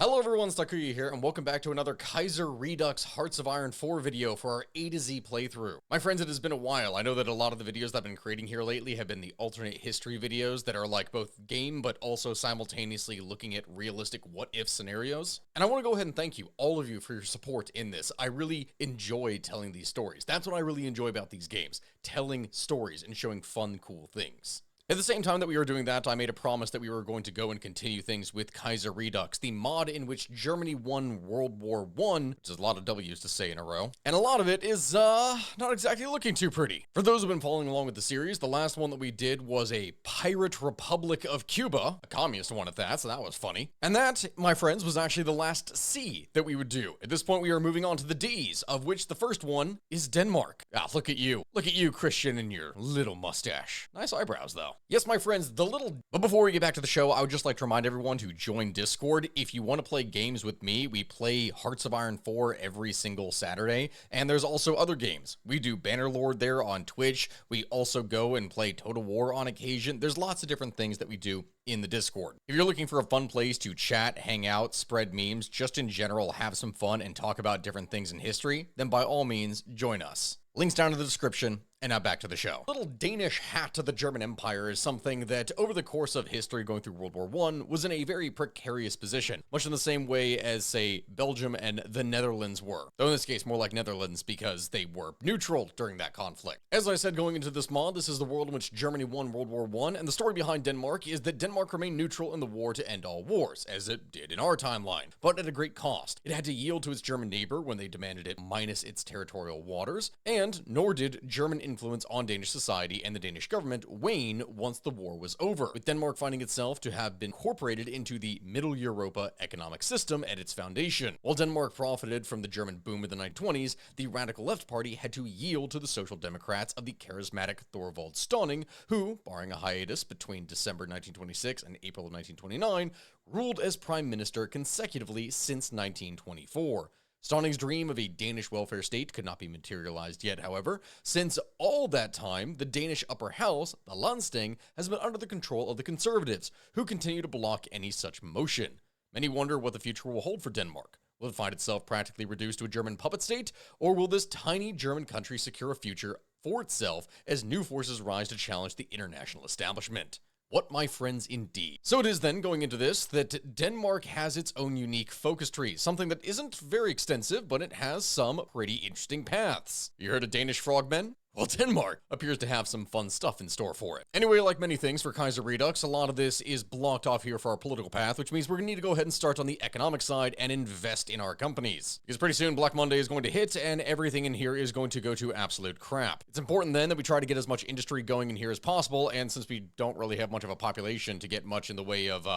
Hello everyone, Stakuya here, and welcome back to another Kaiserredux Hearts of Iron 4 video for our A to Z playthrough. My friends, it has been a while. I know that a lot of the videos that I've been creating here lately have been the alternate history videos that are like both game, but also simultaneously looking at realistic what-if scenarios. And I want to go ahead and thank you, all of you, for your support in this. I really enjoy telling these stories. That's what I really enjoy about these games, telling stories and showing fun, cool things. At the same time that we were doing that, I made a promise that we were going to go and continue things with Kaiserredux, the mod in which Germany won World War I, which is a lot of W's to say in a row. And a lot of it is, not exactly looking too pretty. For those who've been following along with the series, the last one that we did was a Pirate Republic of Cuba, a communist one at that, so that was funny. And that, my friends, was actually the last C that we would do. At this point, we are moving on to the D's, of which the first one is Denmark. Ah, look at you. Look at you, Christian, and your little mustache. Nice eyebrows, though. Yes, my friends, But before we get back to the show, I would just like to remind everyone to join Discord. If you want to play games with me, we play Hearts of Iron 4 every single Saturday, and there's also other games. We do Bannerlord there on Twitch. We also go and play Total War on occasion. There's lots of different things that we do in the Discord. If you're looking for a fun place to chat, hang out, spread memes, just in general have some fun and talk about different things in history, then by all means, join us. Links down in the description, and now back to the show. Little Danish hat to the German Empire is something that, over the course of history going through World War I, was in a very precarious position, much in the same way as, say, Belgium and the Netherlands were. Though in this case, more like Netherlands because they were neutral during that conflict. As I said going into this mod, this is the world in which Germany won World War I, and the story behind Denmark is that Denmark remained neutral in the war to end all wars, as it did in our timeline, but at a great cost. It had to yield to its German neighbor when they demanded it minus its territorial waters, and nor did German influence on Danish society and the Danish government wane once the war was over, with Denmark finding itself to have been incorporated into the Middle Europa economic system at its foundation. While Denmark profited from the German boom in the 1920s, the Radical Left Party had to yield to the Social Democrats of the charismatic Thorvald Stauning, who, barring a hiatus between December 1926 and April of 1929, ruled as prime minister consecutively since 1924. Stauning's dream of a Danish welfare state could not be materialized yet, however, since all that time, the Danish upper house, the Landsting, has been under the control of the Conservatives, who continue to block any such motion. Many wonder what the future will hold for Denmark. Will it find itself practically reduced to a German puppet state, or will this tiny German country secure a future for itself as new forces rise to challenge the international establishment? What, my friends, indeed. So it is then, going into this, that Denmark has its own unique focus tree, something that isn't very extensive, but it has some pretty interesting paths. You heard of Danish frogmen? Well, Denmark appears to have some fun stuff in store for it. Anyway, like many things for Kaiserredux, a lot of this is blocked off here for our political path, which means we're going to need to go ahead and start on the economic side and invest in our companies. Because pretty soon Black Monday is going to hit and everything in here is going to go to absolute crap. It's important then that we try to get as much industry going in here as possible, and since we don't really have much of a population to get much in the way of,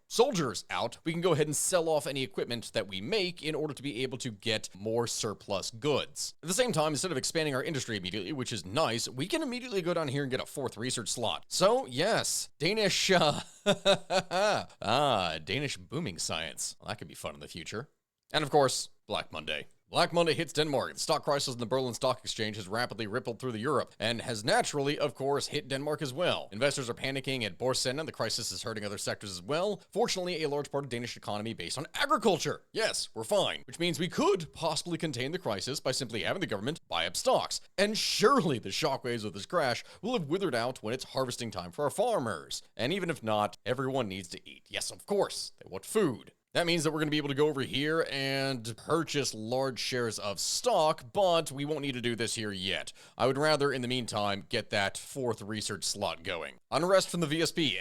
soldiers out, we can go ahead and sell off any equipment that we make in order to be able to get more surplus goods. At the same time, instead of expanding our industry immediately, which is nice, we can immediately go down here and get a 4th research slot. So, yes, Danish, Danish booming science. Well, that could be fun in the future. And of course, Black Monday. Black Monday hits Denmark. The stock crisis in the Berlin Stock Exchange has rapidly rippled through Europe and has naturally, of course, hit Denmark as well. Investors are panicking at Borsen, and the crisis is hurting other sectors as well. Fortunately, a large part of Danish economy based on agriculture. Yes, we're fine, which means we could possibly contain the crisis by simply having the government buy up stocks. And surely the shockwaves of this crash will have withered out when it's harvesting time for our farmers. And even if not, everyone needs to eat. Yes, of course, they want food. That means that we're going to be able to go over here and purchase large shares of stock, but we won't need to do this here yet. I would rather, in the meantime, get that 4th research slot going. Unrest from the VSP.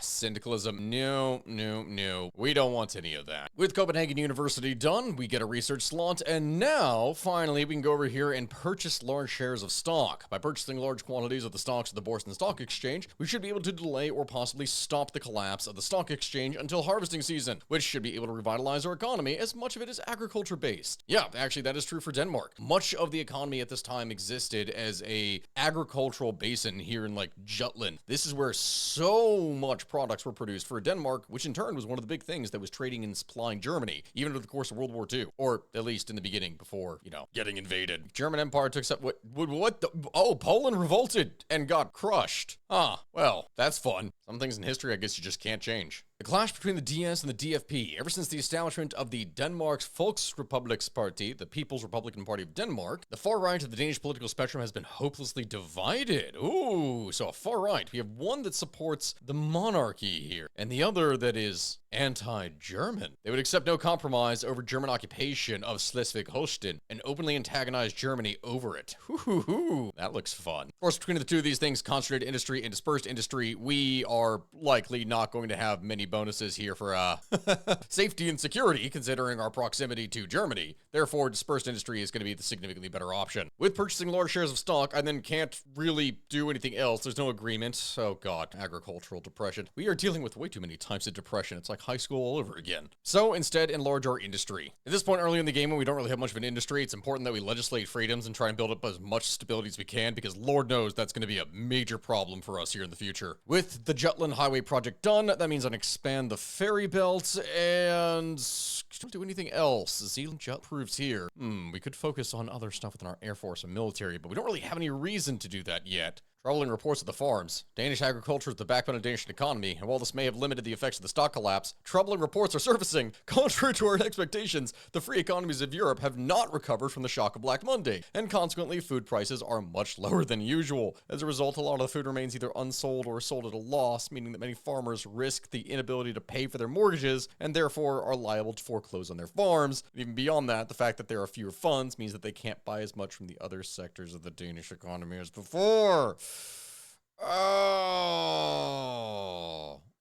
Syndicalism. No. We don't want any of that. With Copenhagen University done, we get a research slot, and now, finally, we can go over here and purchase large shares of stock. By purchasing large quantities of the stocks of the Borsen Stock Exchange, we should be able to delay or possibly stop the collapse of the stock exchange until harvesting season, which should be able to revitalize our economy, as much of it is agriculture based. Yeah, actually that is true for Denmark. Much of the economy at this time existed as a agricultural basin here in like Jutland. This is where so much products were produced for Denmark, which in turn was one of the big things that was trading and supplying Germany, even over the course of World War II, or at least in the beginning before, getting invaded. German Empire took Poland revolted and got crushed. Well, that's fun. Some things in history, I guess you just can't change. The clash between the DS and the DFP, ever since the establishment of the Denmark's Volksrepubliks Party, the People's Republican Party of Denmark, the far right of the Danish political spectrum has been hopelessly divided. Ooh, so a far right. We have one that supports the monarchy here, and the other that is anti-German. They would accept no compromise over German occupation of Schleswig-Holstein and openly antagonize Germany over it. Hoo, that looks fun. Of course, between the two of these things, concentrated industry and dispersed industry, we are likely not going to have many bonuses here for safety and security, considering our proximity to Germany. Therefore, dispersed industry is going to be the significantly better option. With purchasing large shares of stock, I then can't really do anything else. There's no agreement. Oh god, agricultural depression. We are dealing with way too many types of depression. It's like high school all over again. So instead, enlarge our industry. At this point early in the game, when we don't really have much of an industry, it's important that we legislate freedoms and try and build up as much stability as we can, because Lord knows that's going to be a major problem for us here in the future. With the Jutland Highway project done, that means I can expand the ferry belt and don't do anything else. Zealand Jut proves here. We could focus on other stuff within our Air Force and military, but we don't really have any reason to do that yet. Troubling reports of the farms. Danish agriculture is the backbone of the Danish economy, and while this may have limited the effects of the stock collapse, troubling reports are surfacing. Contrary to our expectations, the free economies of Europe have not recovered from the shock of Black Monday, and consequently, food prices are much lower than usual. As a result, a lot of the food remains either unsold or sold at a loss, meaning that many farmers risk the inability to pay for their mortgages, and therefore are liable to foreclose on their farms. Even beyond that, the fact that there are fewer funds means that they can't buy as much from the other sectors of the Danish economy as before. Oh.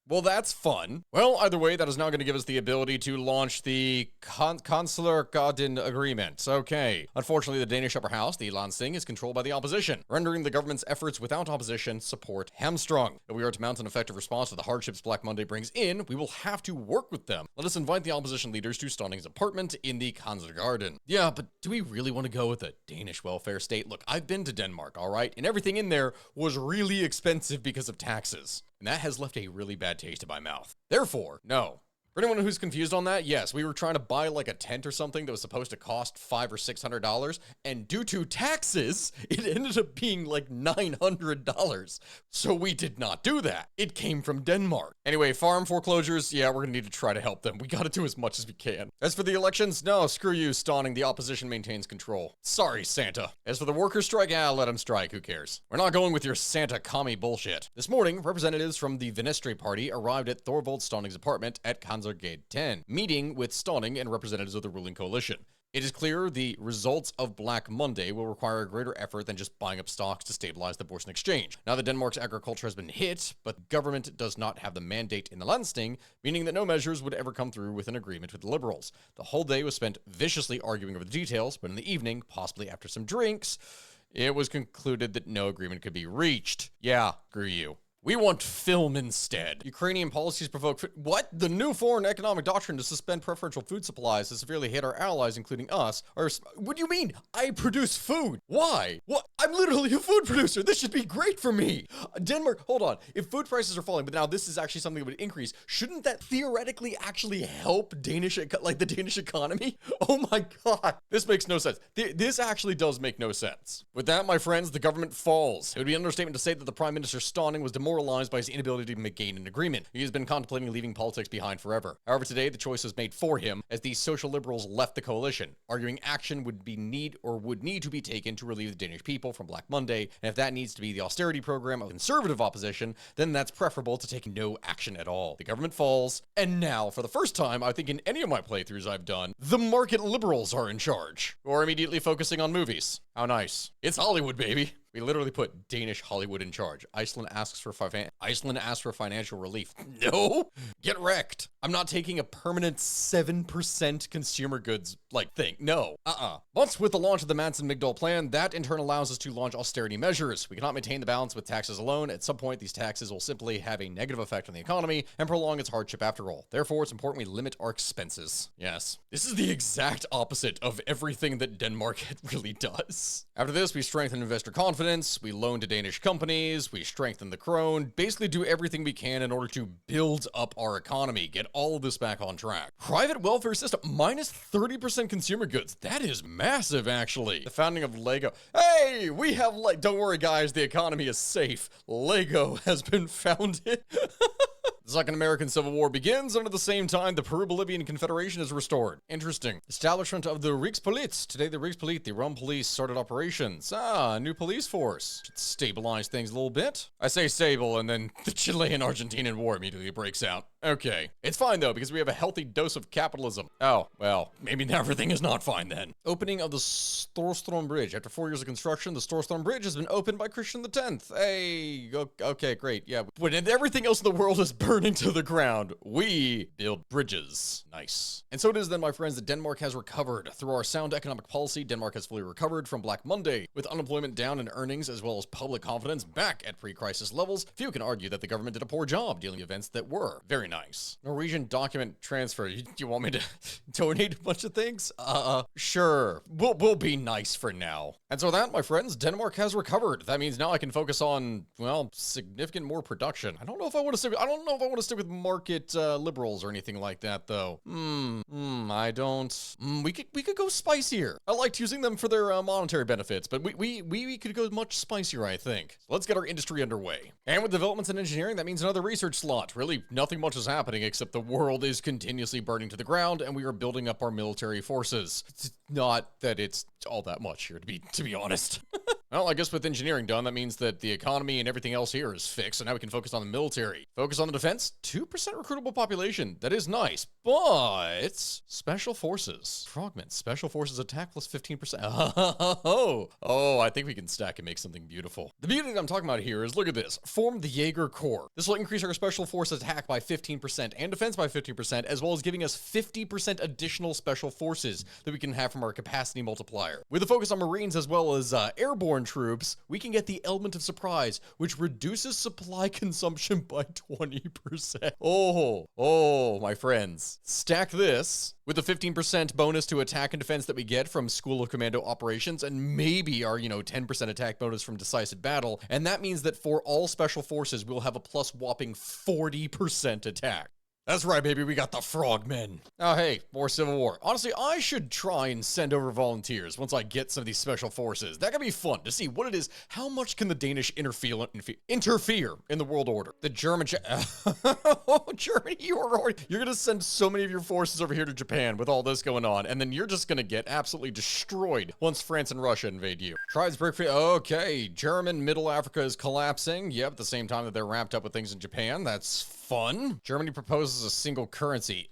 Well, that's fun. Well, either way, that is now going to give us the ability to launch the Consular Garden Agreement. Okay. Unfortunately, the Danish upper house, the Landsting, is controlled by the opposition, rendering the government's efforts without opposition support hamstrung. If we are to mount an effective response to the hardships Black Monday brings in, we will have to work with them. Let us invite the opposition leaders to Stonning's apartment in the Kanzlergarden. Yeah, but do we really want to go with a Danish welfare state? Look, I've been to Denmark, all right? And everything in there was really expensive because of taxes. And that has left a really bad taste in my mouth. Therefore, no. For anyone who's confused on that, yes, we were trying to buy like a tent or something that was supposed to cost $500 or $600, and due to taxes, it ended up being like $900. So we did not do that. It came from Denmark. Anyway, farm foreclosures, yeah, we're gonna need to try to help them. We gotta do as much as we can. As for the elections, no, screw you, Stonning. The opposition maintains control. Sorry, Santa. As for the workers' strike, let them strike, who cares? We're not going with your Santa commie bullshit. This morning, representatives from the Venstre party arrived at Thorvald Stonning's apartment at Kanzlergarden 10, meeting with Stonning and representatives of the ruling coalition. It is clear the results of Black Monday will require a greater effort than just buying up stocks to stabilize the Borsen exchange. Now that Denmark's agriculture has been hit, but the government does not have the mandate in the Landsting, meaning that no measures would ever come through with an agreement with the Liberals. The whole day was spent viciously arguing over the details, but in the evening, possibly after some drinks, it was concluded that no agreement could be reached. Yeah, screw you. We want film instead. Ukrainian policies provoke... What? The new foreign economic doctrine to suspend preferential food supplies has severely hit our allies, including us. What do you mean? I produce food. Why? What? I'm literally a food producer. This should be great for me. Denmark, hold on. If food prices are falling, but now this is actually something that would increase, shouldn't that theoretically actually help the Danish economy? Oh my god. This makes no sense. This actually does make no sense. With that, my friends, the government falls. It would be an understatement to say that the Prime Minister Stonning was demoralized by his inability to gain an agreement. He has been contemplating leaving politics behind forever. However, today the choice was made for him as the social liberals left the coalition, arguing action would need to be taken to relieve the Danish people from Black Monday, and if that needs to be the austerity program of conservative opposition, then that's preferable to take no action at all. The government falls, and now, for the first time, I think in any of my playthroughs I've done, the market liberals are in charge, or immediately focusing on movies. How nice. It's Hollywood, baby. We literally put Danish Hollywood in charge. Iceland asks for financial relief. No, get wrecked. I'm not taking a permanent 7% consumer goods thing. No, Once with the launch of the Madsen-Migdal plan, that in turn allows us to launch austerity measures. We cannot maintain the balance with taxes alone. At some point, these taxes will simply have a negative effect on the economy and prolong its hardship after all. Therefore, it's important we limit our expenses. Yes, this is the exact opposite of everything that Denmark really does. Nice. After this, we strengthen investor confidence, we loan to Danish companies, we strengthen the krone, basically do everything we can in order to build up our economy, get all of this back on track. Private welfare system, minus 30% consumer goods. That is massive, actually. The founding of Lego. Hey, we have, like, don't worry, guys, the economy is safe. Lego has been founded. The Second American Civil War begins, and at the same time, the Peru-Bolivian Confederation is restored. Interesting. Establishment of the Rikspoliz. Today, the Rikspoliz, the Rum Police, started operations. A new police force. Should stabilize things a little bit. I say stable, and then the Chilean-Argentinian War immediately breaks out. Okay. It's fine, though, because we have a healthy dose of capitalism. Oh, well, maybe everything is not fine, then. Opening of the Storström Bridge. After 4 years of construction, the Storström Bridge has been opened by Christian X. Hey, okay, great, yeah. When everything else in the world is burning to the ground, we build bridges. Nice. And so it is then, my friends, that Denmark has recovered. Through our sound economic policy, Denmark has fully recovered from Black Monday. With unemployment down and earnings, as well as public confidence back at pre-crisis levels, few can argue that the government did a poor job dealing with events that were. Very nice. Norwegian document transfer. You want me to donate a bunch of things? Sure. We'll be nice for now. And so that, my friends, Denmark has recovered. That means now I can focus on, well, significant more production. I don't know if I want to stick with market liberals or anything like that, though. I don't. We could go spicier. I liked using them for their monetary benefits, but we could go much spicier, I think. So let's get our industry underway. And with developments in engineering, that means another research slot. Really, nothing much is happening except the world is continuously burning to the ground, and we are building up our military forces. It's not that it's all that much here, to be honest. Well, I guess with engineering done, that means that the economy and everything else here is fixed, and now we can focus on the military. Focus on the defense, 2% recruitable population. That is nice, but special forces. Frogmen, special forces attack plus 15%. Oh, I think we can stack and make something beautiful. The beauty that I'm talking about here is, look at this. Form the Jaeger Corps. This will increase our special force attack by 15% and defense by 15%, as well as giving us 50% additional special forces that we can have from our capacity multiplier. With a focus on Marines as well as airborne troops, we can get the element of surprise, which reduces supply consumption by 20%. Oh, my friends. Stack this with the 15% bonus to attack and defense that we get from School of Commando operations, and maybe our, 10% attack bonus from decisive battle, and that means that for all special forces, we'll have a plus whopping 40% attack. That's right, baby, we got the frogmen. Oh, hey, more Civil War. Honestly, I should try and send over volunteers once I get some of these special forces. That could be fun to see what it is. How much can the Danish interfere in the world order? The German... Germany, you're gonna send so many of your forces over here to Japan with all this going on, and then you're just gonna get absolutely destroyed once France and Russia invade you. Tribes break free. Okay, German Middle Africa is collapsing. Yep, at the same time that they're wrapped up with things in Japan. That's fun. Germany proposes a single currency.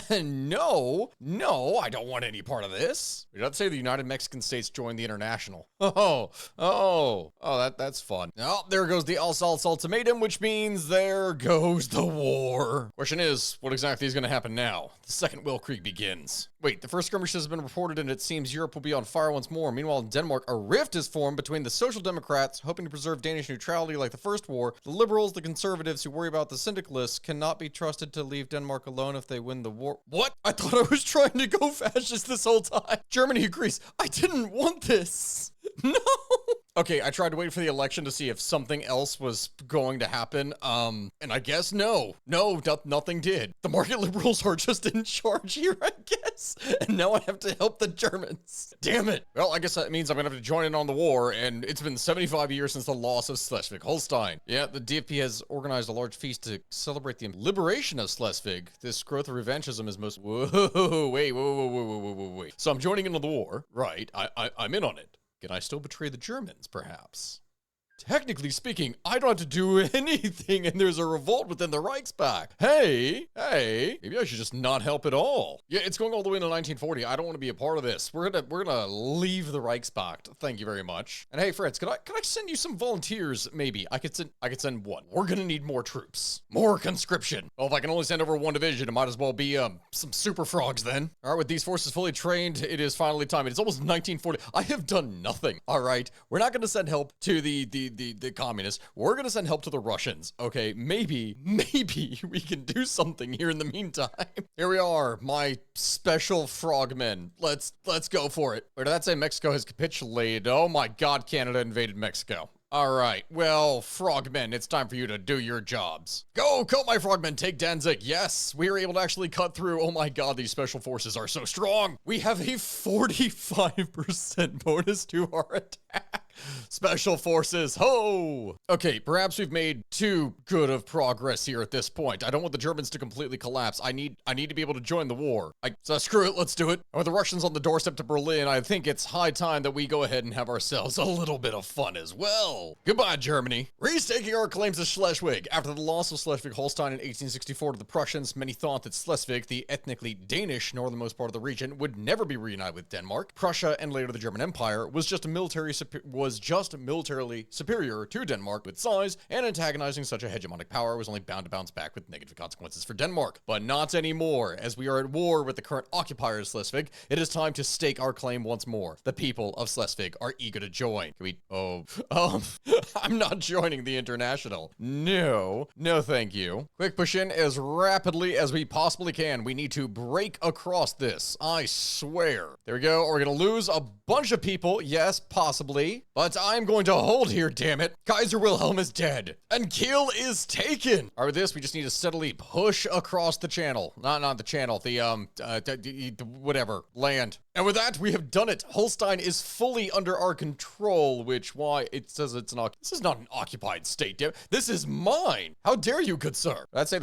No, I don't want any part of this. We don't say the United Mexican States join the International. That's fun. Oh, there goes the Alsace ultimatum, which means there goes the war. Question is, what exactly is going to happen now? The Second Weltkrieg begins. Wait, the first skirmish has been reported, and it seems Europe will be on fire once more. Meanwhile, in Denmark, a rift is formed between the Social Democrats, hoping to preserve Danish neutrality like the First War. The Liberals, the Conservatives, who worry about the syndicalists, cannot be trusted to leave Denmark alone if they win the war. What? I thought I was trying to go fascist this whole time. Germany agrees. I didn't want this. No. Okay, I tried to wait for the election to see if something else was going to happen, and I guess no, nothing did. The market liberals are just in charge here, I guess, and now I have to help the Germans. Damn it. Well, I guess that means I'm gonna have to join in on the war, and it's been 75 years since the loss of Schleswig-Holstein. Yeah, the DFP has organized a large feast to celebrate the liberation of Schleswig. This growth of revanchism is most... Whoa, wait. So I'm joining into the war, right? I'm in on it. Can I still betray the Germans, perhaps? Technically speaking, I don't have to do anything, and there's a revolt within the Reichstag. Hey, maybe I should just not help at all. Yeah, it's going all the way into 1940. I don't want to be a part of this. We're gonna leave the Reichstag. Thank you very much. And hey, Fritz, could I send you some volunteers? Maybe I could send one. We're gonna need more troops, more conscription. Well, if I can only send over one division, it might as well be some super frogs then. All right, with these forces fully trained, it is finally time. It is almost 1940. I have done nothing. All right, we're not gonna send help to the the communists. We're gonna send help to the Russians. Okay, maybe we can do something here in the meantime. Here we are, my special frogmen. Let's go for it. Where did that say Mexico has capitulated? Oh my God, Canada invaded Mexico. All right, well, frogmen, it's time for you to do your jobs. Go, my frogmen, take Danzig. Yes, we were able to actually cut through. Oh my God, these special forces are so strong. We have a 45% bonus to our attack. Special forces, ho! Okay, perhaps we've made too good of progress here at this point. I don't want the Germans to completely collapse. I need to be able to join the war. So screw it, let's do it. And with the Russians on the doorstep to Berlin, I think it's high time that we go ahead and have ourselves a little bit of fun as well. Goodbye, Germany. Restaking our claims to Schleswig. After the loss of Schleswig-Holstein in 1864 to the Prussians, many thought that Schleswig, the ethnically Danish northernmost part of the region, would never be reunited with Denmark. Prussia, and later the German Empire, was just militarily superior to Denmark with size, and antagonizing such a hegemonic power was only bound to bounce back with negative consequences for Denmark. But not anymore. As we are at war with the current occupier of Schleswig, it is time to stake our claim once more. The people of Schleswig are eager to join. Can we, I'm not joining the International. No, thank you. Quick push in as rapidly as we possibly can. We need to break across this, I swear. There we go, we're gonna lose a bunch of people, yes, possibly, but I'm going to hold here, damn it. Kaiser Wilhelm is dead, and Kiel is taken. All right, with this, we just need to steadily push across the channel. Not the channel, the whatever, land. And with that, we have done it. Holstein is fully under our control, which, why, it says it's not, this is not an occupied state, damn. This is mine. How dare you, good sir? I'd say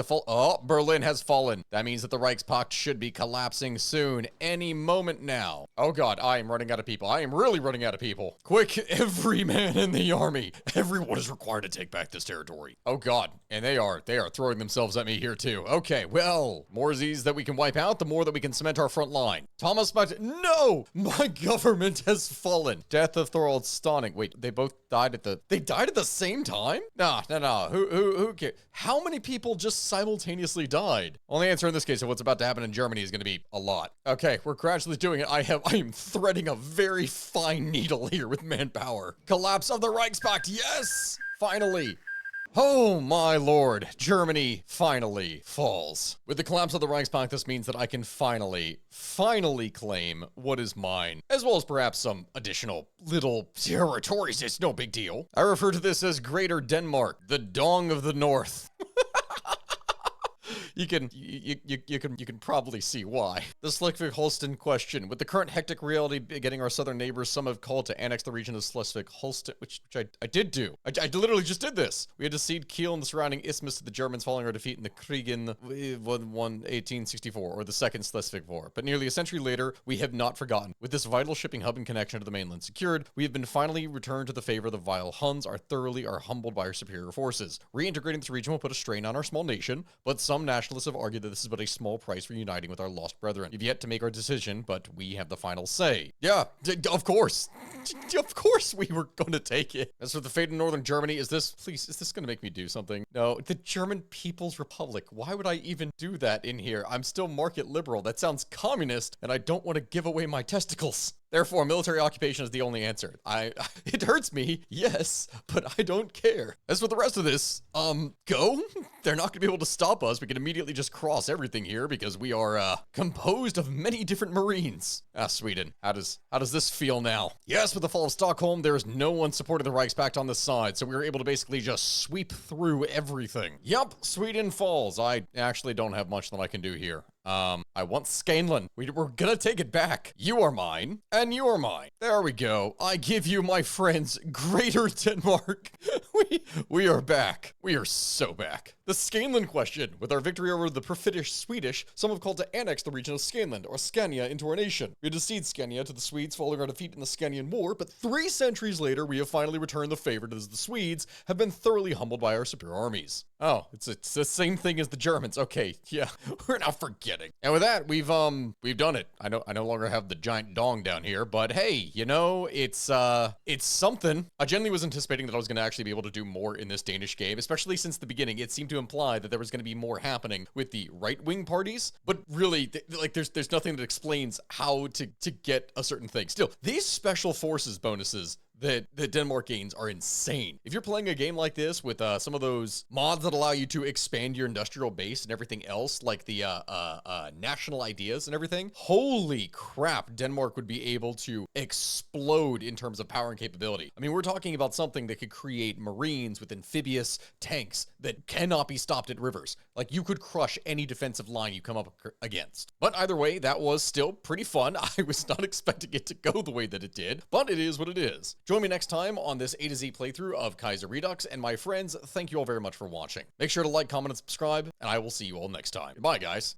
Berlin has fallen. That means that the Reichspakt should be collapsing soon, any moment now. Oh God, I am running out of people. I am really running out of people. Quick, every man in the army. Everyone is required to take back this territory. Oh God, and they are throwing themselves at me here too. Okay, well, more Z's that we can wipe out, the more that we can cement our front line. Thomas, no! My government has fallen. Death of Thorold Stauning. Wait, they both died at the same time? Nah. Who cares? How many people just simultaneously died? Only answer in this case of what's about to happen in Germany is going to be a lot. Okay, we're gradually doing it. I am threading a very fine needle here with manpower. Collapse of the Reichspakt, yes! Finally. Oh my lord, Germany finally falls. With the collapse of the Reichspakt, this means that I can finally claim what is mine, as well as perhaps some additional little territories. It's no big deal. I refer to this as Greater Denmark, the Dong of the North. You can probably see why. The Schleswig-Holstein question. With the current hectic reality getting our southern neighbors, some have called to annex the region of Schleswig-Holstein, which I did do. I literally just did this. We had to cede Kiel and the surrounding isthmus to the Germans following our defeat in the Krieg in 1864, or the Second Schleswig War. But nearly a century later, we have not forgotten. With this vital shipping hub and connection to the mainland secured, we have been finally returned to the favor of the vile Huns, are humbled by our superior forces. Reintegrating this region will put a strain on our small nation, but some nationalists have argued that this is but a small price for uniting with our lost brethren. We've yet to make our decision, but we have the final say. Yeah, of course. Of course we were going to take it. As for the fate of northern Germany, is this going to make me do something? No, the German People's Republic. Why would I even do that in here? I'm still market liberal. That sounds communist, and I don't want to give away my testicles. Therefore, military occupation is the only answer. It hurts me, yes, but I don't care. As for the rest of this, go? They're not gonna be able to stop us. We can immediately just cross everything here because we are, composed of many different Marines. Sweden. How does this feel now? Yes, with the fall of Stockholm, there is no one supporting the Reichspakt on this side, so we were able to basically just sweep through everything. Yup, Sweden falls. I actually don't have much that I can do here. I want Skaneland. We're gonna take it back. You are mine, and you are mine. There we go. I give you, my friends, Greater Denmark. We are back. We are so back. The Skaneland question. With our victory over the perfidious Swedish, some have called to annex the region of Skaneland, or Scania, into our nation. We had to cede Scania to the Swedes following our defeat in the Scanian War, but 3 centuries later, we have finally returned the favor as the Swedes have been thoroughly humbled by our superior armies. Oh, it's the same thing as the Germans. Okay, yeah, we're not forgetting. And with that, we've done it. I no longer have the giant dong down here, but hey, you know, it's something. I genuinely was anticipating that I was going to actually be able to do more in this Danish game, especially since the beginning. It seemed to imply that there was going to be more happening with the right-wing parties, but really, like, there's nothing that explains how to get a certain thing. Still, these special forces bonuses, the Denmark gains are insane. If you're playing a game like this with some of those mods that allow you to expand your industrial base and everything else, like the national ideas and everything, holy crap, Denmark would be able to explode in terms of power and capability. I mean, we're talking about something that could create marines with amphibious tanks that cannot be stopped at rivers. Like, you could crush any defensive line you come up against. But either way, that was still pretty fun. I was not expecting it to go the way that it did, but it is what it is. Join me next time on this A to Z playthrough of Kaiserredux, and my friends, thank you all very much for watching. Make sure to like, comment, and subscribe, and I will see you all next time. Goodbye, guys.